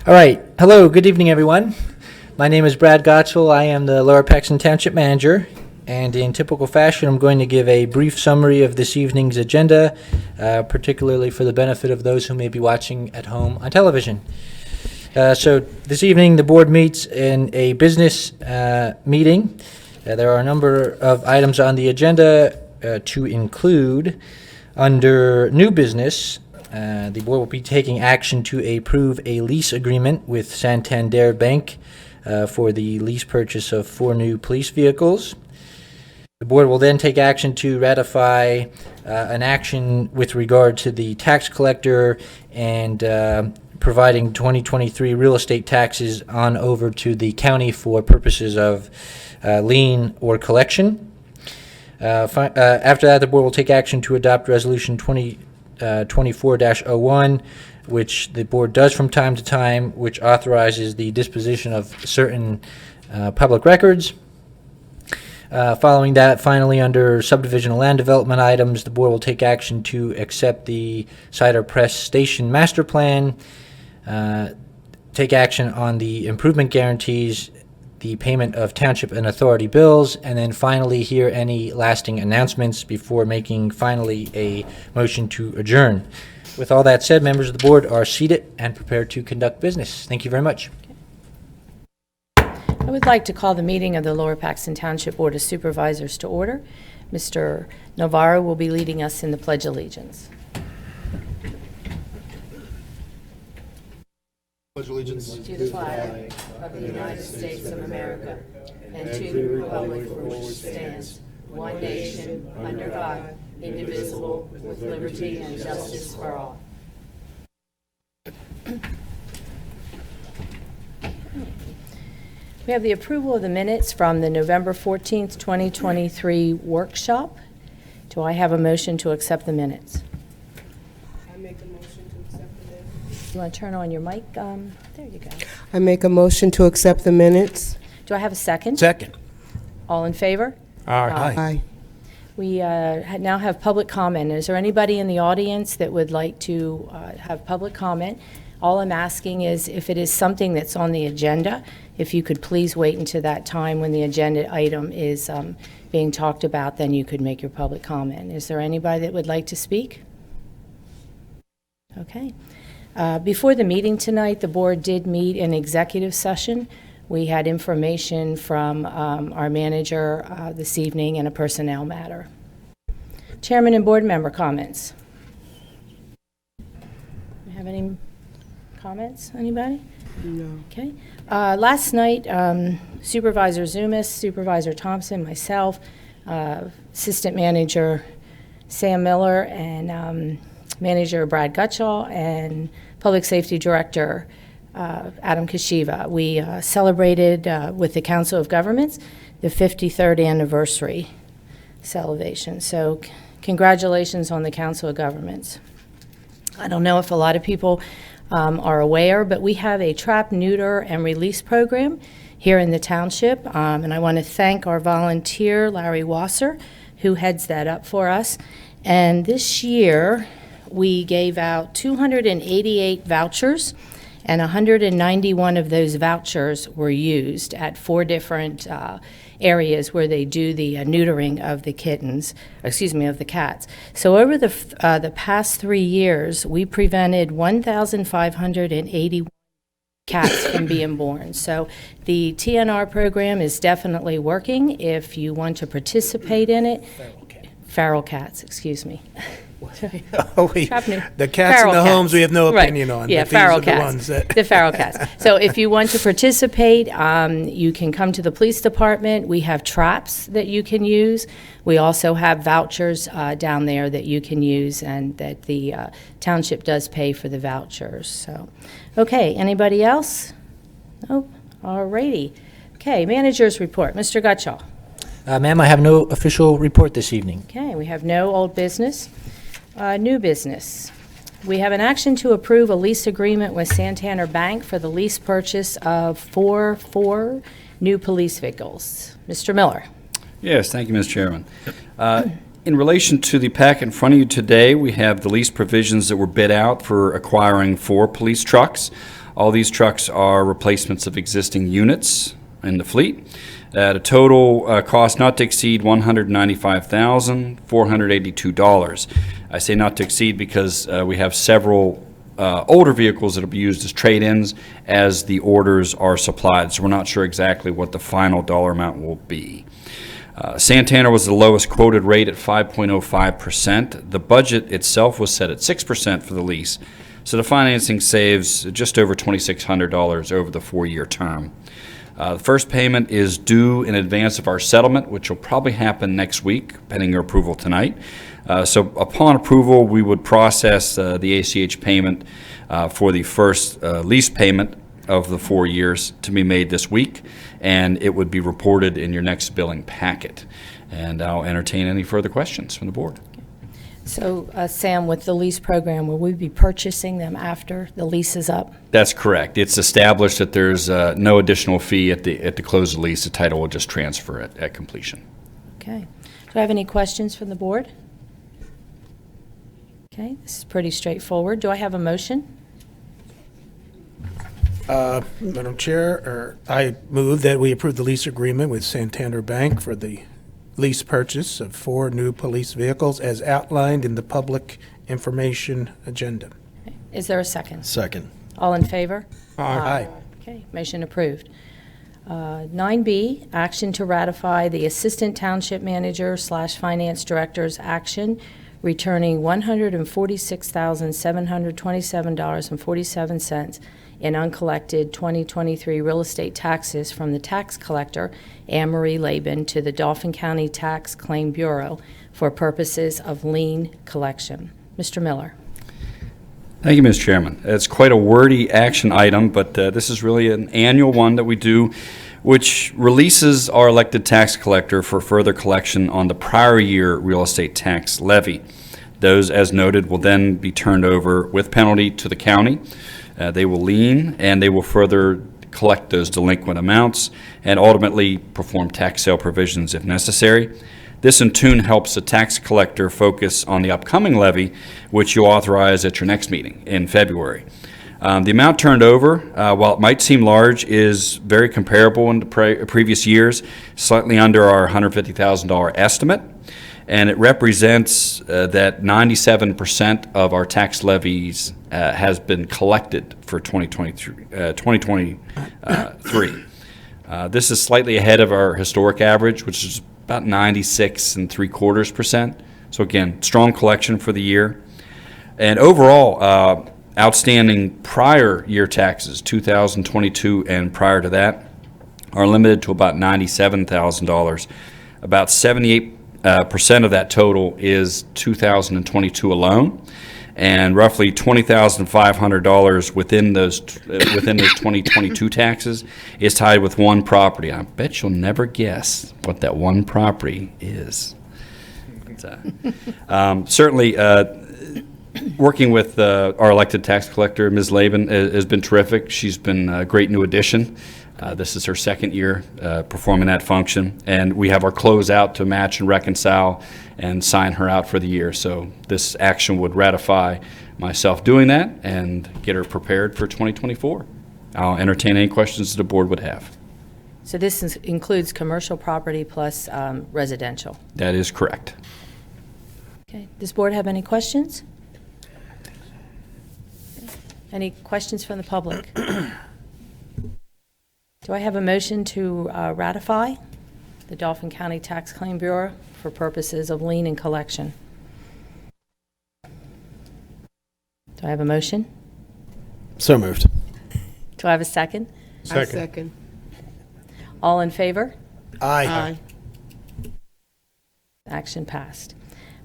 All right. Hello. Good evening, everyone. My name is Brad Gottsell. I am the Lower Paxton Township Manager, and in typical fashion, I'm going to give a brief summary of this evening's agenda, particularly for the benefit of those who may be watching at home on television. So this evening, the board meets in a business meeting. There are a number of items on the agenda to include. Under new business, the board will be taking action to approve a lease agreement with Santander Bank for the lease purchase of 4 new police vehicles. The board will then take action to ratify an action with regard to the tax collector and providing 2023 real estate taxes on over to the county for purposes of lien or collection. After that, the board will take action to adopt Resolution 2024-01, which the board does from time to time, which authorizes the disposition of certain public records. Following that, finally, under subdivision land development items, the board will take action to accept the Cider Press Station Master Plan, take action on the improvement guarantees, the payment of township and authority bills, and then finally hear any lasting announcements before making finally a motion to adjourn. With all that said, members of the board are seated and prepared to conduct business. Thank you very much. I would like to call the meeting of the Lower Paxton Township Board of Supervisors to order. Mr. Navarro will be leading us in the Pledge of Allegiance. Pledge allegiance To the flag of the United States of America and to the republic for which it stands, one nation, under God, indivisible, with liberty and justice for all. We have the approval of the minutes from the November 14th, 2023 workshop. Do I have a motion to accept the minutes? I make a motion to accept the minutes. You want to turn on your mic? There you go. I make a motion to accept the minutes. Do I have a second? Second. All in favor? Aye. We now have public comment. Is there anybody in the audience that would like to have public comment? All I'm asking is if it is something that's on the agenda, if you could please wait until that time when the agenda item is being talked about, then you could make your public comment. Is there anybody that would like to speak? Okay. Before the meeting tonight, the board did meet in executive session. We had information from our manager this evening in a personnel matter. Chairman and board member comments. Do you have any comments? Anybody? No. Okay. Last night, Supervisor Zumas, Supervisor Thompson, myself, Assistant Manager Sam Miller, and Manager Brad Gutschall, and Public Safety Director Adam Kashiva. We celebrated with the Council of Governments the 53rd anniversary celebration. So congratulations on the Council of Governments. I don't know if a lot of people are aware, but we have a trap, neuter, and release program here in the township, and I want to thank our volunteer, Larry Wasser, who heads that up for us. And this year, we gave out 288 vouchers, and 191 of those vouchers were used at 4 different areas where they do the neutering of the of the cats. So over the past 3 years, we prevented 1,580 cats from being born. So the TNR program is definitely working. If you want to participate in it, feral cats, excuse me. The cats in the homes we have no opinion on. Yeah, but feral these are cats. The ones that The feral cats. So if you want to participate, you can come to the police department. We have traps that you can use. We also have vouchers down there that you can use, and that the township does pay for the vouchers. So, okay, anybody else? Nope. All righty. Okay, manager's report. Mr. Gutschall. Ma'am, I have no official report this evening. Okay, we have no old business. New business. We have an action to approve a lease agreement with Santander Bank for the lease purchase of four new police vehicles. Mr. Miller. Yes, thank you, Ms. Chairman. In relation to the pack in front of you today, we have the lease provisions that were bid out for acquiring 4 police trucks. All these trucks are replacements of existing units in the fleet at a total cost not to exceed $195,482. I say not to exceed because we have several older vehicles that will be used as trade-ins as the orders are supplied, so we're not sure exactly what the final dollar amount will be. Santana was the lowest quoted rate at 5.05%. The budget itself was set at 6% for the lease, so the financing saves just over $2,600 over the 4-year term. The first payment is due in advance of our settlement, which will probably happen next week, pending your approval tonight. So upon approval, we would process the ACH payment for the first lease payment of the 4 years to be made this week, and it would be reported in your next billing packet. And I'll entertain any further questions from the board. So, Sam, with the lease program, will we be purchasing them after the lease is up? That's correct. It's established that there's no additional fee at the close of the lease. The title will just transfer at completion. Okay. Do I have any questions from the board? Okay, this is pretty straightforward. Do I have a motion? Madam Chair, I move that we approve the lease agreement with Santander Bank for the lease purchase of 4 new police vehicles as outlined in the public information agenda. Is there a second? Second. All in favor? Aye. Okay, motion approved. 9B, action to ratify the Assistant Township Manager / Finance Director's action returning $146,727.47 in uncollected 2023 real estate taxes from the tax collector, Anne Marie Laban, to the Dauphin County Tax Claim Bureau for purposes of lien collection. Mr. Miller. Thank you, Ms. Chairman. It's quite a wordy action item, but this is really an annual one that we do, which releases our elected tax collector for further collection on the prior year real estate tax levy. Those, as noted, will then be turned over with penalty to the county. They will lien, and they will further collect those delinquent amounts and ultimately perform tax sale provisions if necessary. This in turn helps the tax collector focus on the upcoming levy, which you authorize at your next meeting in February. The amount turned over, while it might seem large, is very comparable in the previous years, slightly under our $150,000 estimate. And it represents that 97% of our tax levies has been collected for 2023. This is slightly ahead of our historic average, which is about 96.75%. So again, strong collection for the year. And overall, outstanding prior year taxes, 2022 and prior to that, are limited to about $97,000. About 78% of that total is 2022 alone, and roughly $20,500 within those 2022 taxes is tied with one property. I bet you'll never guess what that one property is. Certainly, working with our elected tax collector, Ms. Laban, has been terrific. She's been a great new addition. This is her second year performing that function, and we have our closeout to match and reconcile and sign her out for the year. So this action would ratify myself doing that and get her prepared for 2024. I'll entertain any questions the board would have. So this includes commercial property plus residential. That is correct. Okay. Does board have any questions? Any questions from the public? Do I have a motion to ratify the Dauphin County Tax Claim Bureau for purposes of lien and collection? Do I have a motion? So moved. Do I have a second? I second. All in favor? Aye. Action passed.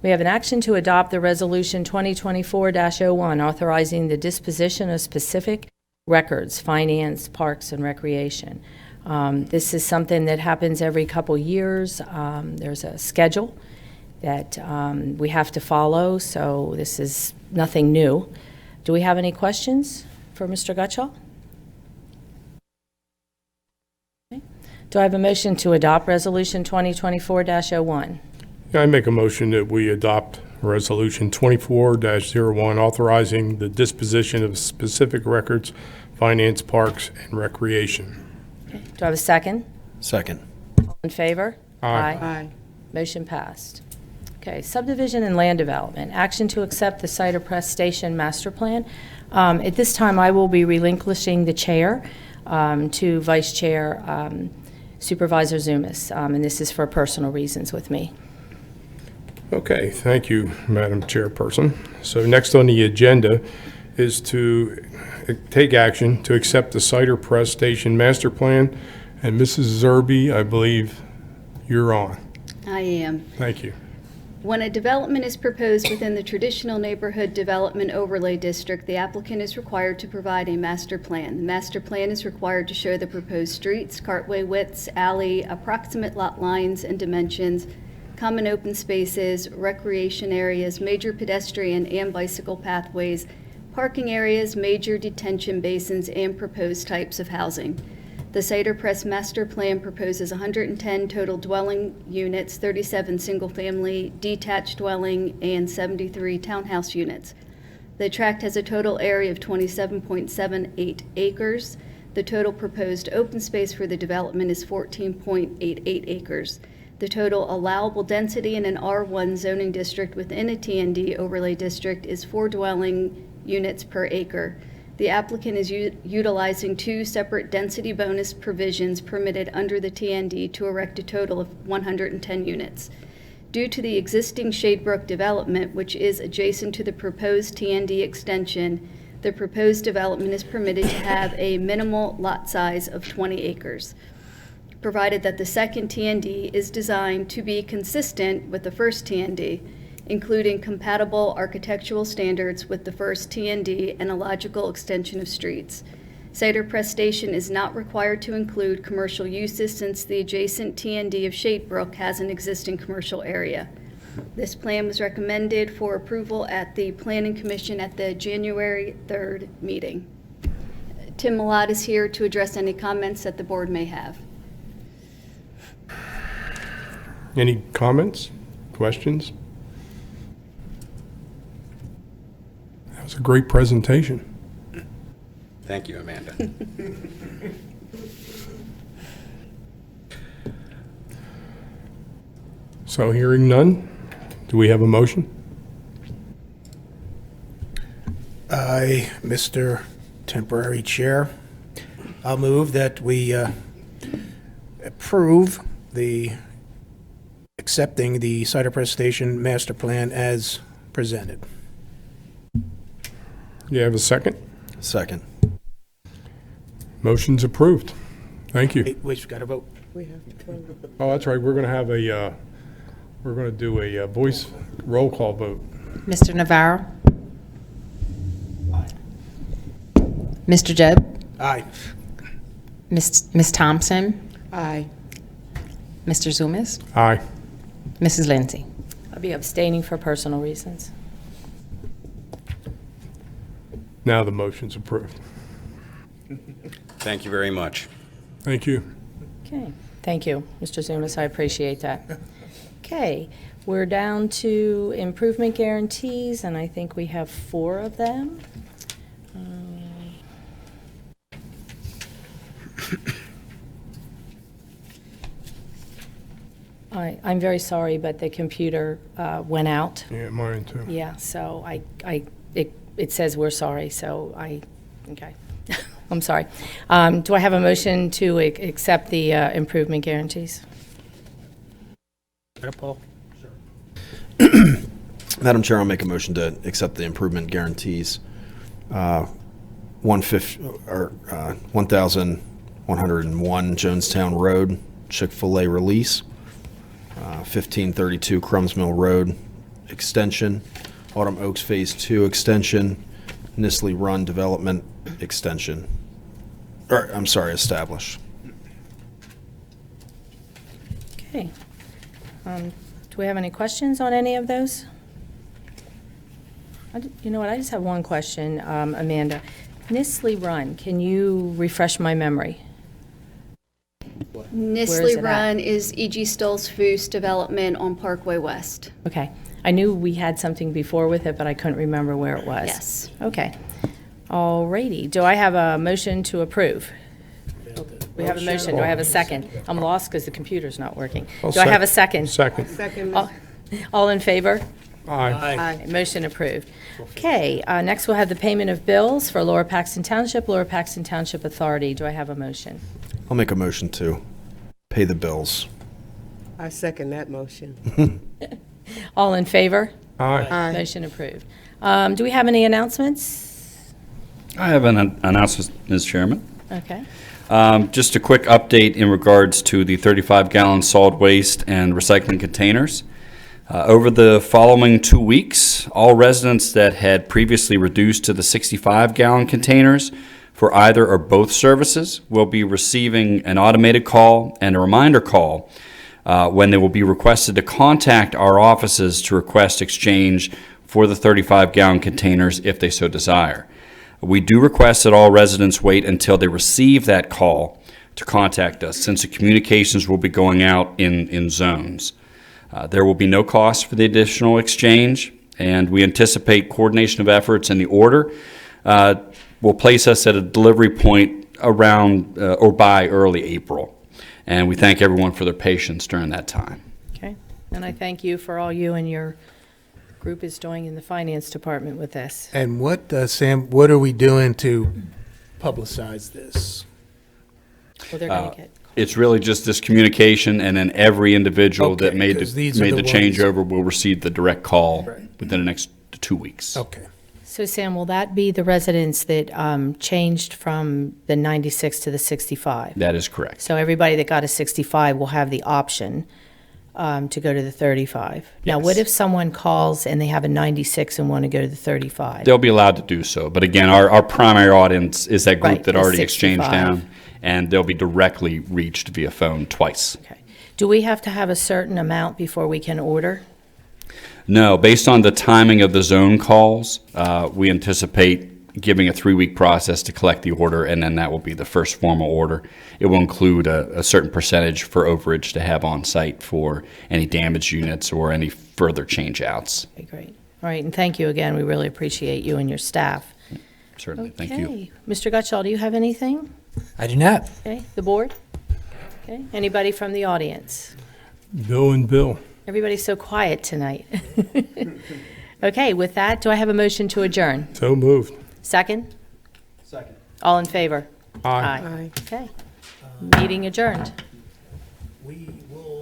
We have an action to adopt the Resolution 2024-01 authorizing the disposition of specific records, finance, parks, and recreation. This is something that happens every couple years. There's a schedule that we have to follow, so this is nothing new. Do we have any questions for Mr. Gutschall? Okay. Do I have a motion to adopt Resolution 2024-01? I make a motion that we adopt Resolution 24-01 authorizing the disposition of specific records, Finance, Parks, and Recreation. Do I have a second? Second. All in favor? Aye. Motion passed. Okay, subdivision and land development. Action to accept the Cider Press Station Master Plan. At this time, I will be relinquishing the chair to Vice Chair Supervisor Zumas, and this is for personal reasons with me. Okay, thank you, Madam Chairperson. So next on the agenda is to take action to accept the Cider Press Station Master Plan. And Mrs. Zerby, I believe you're on. I am. Thank you. When a development is proposed within the traditional neighborhood development overlay district, the applicant is required to provide a master plan. The master plan is required to show the proposed streets, cartway widths, alley, approximate lot lines and dimensions, common open spaces, recreation areas, major pedestrian and bicycle pathways, parking areas, major detention basins, and proposed types of housing. The Cider Press Master Plan proposes 110 total dwelling units, 37 single-family detached dwelling, and 73 townhouse units. The tract has a total area of 27.78 acres. The total proposed open space for the development is 14.88 acres. The total allowable density in an R1 zoning district within a TND overlay district is 4 dwelling units per acre. The applicant is utilizing 2 separate density bonus provisions permitted under the TND to erect a total of 110 units. Due to the existing Shadebrook development, which is adjacent to the proposed TND extension, the proposed development is permitted to have a minimal lot size of 20 acres, provided that the second TND is designed to be consistent with the first TND, including compatible architectural standards with the first TND and a logical extension of streets. Cider Press Station is not required to include commercial uses since the adjacent TND of Shadebrook has an existing commercial area. This plan was recommended for approval at the Planning Commission at the January 3rd meeting. Tim Millott is here to address any comments that the board may have. Any comments, questions? That was a great presentation. Thank you, Amanda. So hearing none, do we have a motion? Mr. Temporary Chair, I'll move that we approve accepting the Cider Press Station Master Plan as presented. You have a second? Second. Motion's approved. Thank you. Wait, we've got to vote. We have to vote. Oh, that's right, we're going to have we're going to do a voice roll call vote. Mr. Navarro? Mr. Jebb? Aye. Ms. Thompson? Aye. Mr. Zumas? Aye. Mrs. Lindsay? I'll be abstaining for personal reasons. Now the motion's approved. Thank you very much. Thank you. Okay, thank you, Mr. Zumas, I appreciate that. Okay, we're down to improvement guarantees, and I think we have 4 of them. I'm very sorry, but the computer went out. Yeah, mine too. Yeah, so it says we're sorry, so okay. I'm sorry. Do I have a motion to accept the improvement guarantees? Paul? Madam Chair, I'll make a motion to accept the improvement guarantees. 1,101 Jonestown Road, Chick-fil-A release. 1532 Crumbs Mill Road extension. Autumn Oaks Phase 2 extension. Nisley Run Development extension. Establish. Okay. Do we have any questions on any of those? You know what, I just have one question, Amanda. Nisley Run, can you refresh my memory? Where is Nisley it at? Run is E.G. Stolz-Foos development on Parkway West. Okay. I knew we had something before with it, but I couldn't remember where it was. Yes. Okay. All righty. Do I have a motion to approve? We have a motion. Do I have a second? I'm lost because the computer's not working. Do I have a second? Second. Second, All in favor? Aye. Motion approved. Okay, next we'll have the payment of bills for Lower Paxton Township, Lower Paxton Township Authority. Do I have a motion? I'll make a motion to pay the bills. I second that motion. All in favor? Aye. Motion approved. Do we have any announcements? I have an announcement, Ms. Chairman. Okay. Just a quick update in regards to the 35-gallon solid waste and recycling containers. Over the following 2 weeks, all residents that had previously reduced to the 65-gallon containers for either or both services will be receiving an automated call and a reminder call when they will be requested to contact our offices to request exchange for the 35-gallon containers if they so desire. We do request that all residents wait until they receive that call to contact us, since the communications will be going out in zones. There will be no cost for the additional exchange, and we anticipate coordination of efforts in the order will place us at a delivery point around or by early April. And we thank everyone for their patience during that time. Okay. And I thank you for all you and your group is doing in the finance department with this. And what, Sam, what are we doing to publicize this? Well, they're going to get. It's really just this communication, and then every individual that Okay, made 'cause the these are the ones- changeover will receive the direct call Right. within the next 2 weeks. Okay. So Sam, will that be the residents that changed from the 96 to the 65? That is correct. So everybody that got a 65 will have the option to go to the 35. Now, what Yes. if someone calls and they have a 96 and want to go to the 35? They'll be allowed to do so, but again, our primary audience is that group Right, that the already exchanged 65. down, and they'll be directly reached via phone twice. Okay. Do we have to have a certain amount before we can order? No, based on the timing of the zone calls, we anticipate giving a 3-week process to collect the order, and then that will be the first formal order. It will include a certain percentage for overage to have on site for any damaged units or any further change outs. Okay, great. All right, and thank you again. We really appreciate you and your staff. Certainly, thank you. Okay. Mr. Gutschall, do you have anything? I do not. Okay, the board? Okay, anybody from the audience? Bill and Bill. Everybody's so quiet tonight. Okay, with that, do I have a motion to adjourn? So moved. Second? Second. All in favor? Aye. Aye. Okay. Meeting adjourned. We will